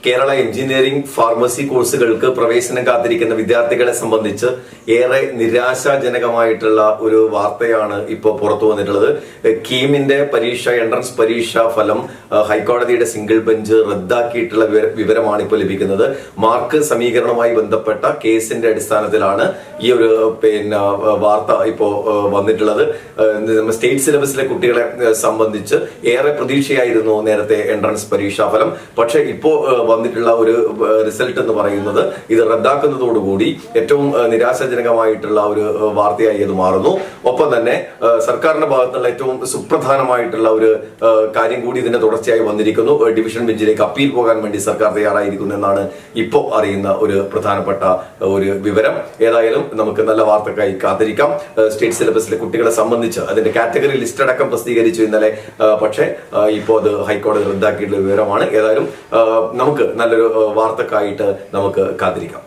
Kerala engineering pharmacy കോഴ്സുകൾക്ക് പ്രവേശനം കാത്തിരിക്കുന്ന വിദ്യാർത്ഥികളെ സംബന്ധിച്ച് ഏറെ നിരാശാജനകമായിട്ടുള്ള ഒരു വാർത്തയാണ് ഇപ്പോൾ പുറത്തു വന്നിട്ടുള്ളത്. കീമിന്റെ എൻട്രൻസ് പരീക്ഷാ ഫലം ഹൈക്കോടതിയുടെ സിംഗിൾ ബെഞ്ച് റദ്ദാക്കിയിട്ടുള്ള വിവരമാണ് ഇപ്പോൾ ലഭിക്കുന്നത്. മാർക്ക് സമീകരണവുമായി ബന്ധപ്പെട്ട കേസിന്റെ അടിസ്ഥാനത്തിലാണ് ഈ ഒരു വാർത്ത ഇപ്പോൾ വന്നിട്ടുള്ളത്. സ്റ്റേറ്റ് സിലബസിലെ കുട്ടികളെ സംബന്ധിച്ച് ഏറെ പ്രതീക്ഷയായിരുന്നു നേരത്തെ എൻട്രൻസ് പരീക്ഷാ ഫലം. പക്ഷെ ഇപ്പോ വന്നിട്ടുള്ള ഒരു റിസൾട്ട് എന്ന് പറയുന്നത് ഇത് റദ്ദാക്കുന്നതോടുകൂടി ഏറ്റവും നിരാശാജനകമായിട്ടുള്ള ഒരു വാർത്തയായി അത് മാറുന്നു. ഒപ്പം തന്നെ സർക്കാരിന്റെ ഭാഗത്തുള്ള ഏറ്റവും സുപ്രധാനമായിട്ടുള്ള ഒരു കാര്യം കൂടി ഇതിന്റെ തുടർച്ചയായി വന്നിരിക്കുന്നു. ഡിവിഷൻ ബെഞ്ചിലേക്ക് അപ്പീൽ പോകാൻ വേണ്ടി സർക്കാർ തയ്യാറായിരിക്കുന്നു എന്നാണ് ഇപ്പോൾ അറിയുന്ന ഒരു പ്രധാനപ്പെട്ട ഒരു വിവരം. ഏതായാലും നമുക്ക് നല്ല വാർത്തക്കായി കാത്തിരിക്കാം. സ്റ്റേറ്റ് സിലബസിലെ കുട്ടികളെ സംബന്ധിച്ച് അതിന്റെ കാറ്റഗറി ലിസ്റ്റ് അടക്കം പ്രസിദ്ധീകരിച്ചു ഇന്നലെ. പക്ഷേ ഇപ്പോൾ അത് ഹൈക്കോടതി റദ്ദാക്കിയിട്ടുള്ള വിവരമാണ്. ഏതായാലും നമുക്ക് നല്ലൊരു വാർത്തക്കായിട്ട് നമുക്ക് കാത്തിരിക്കാം.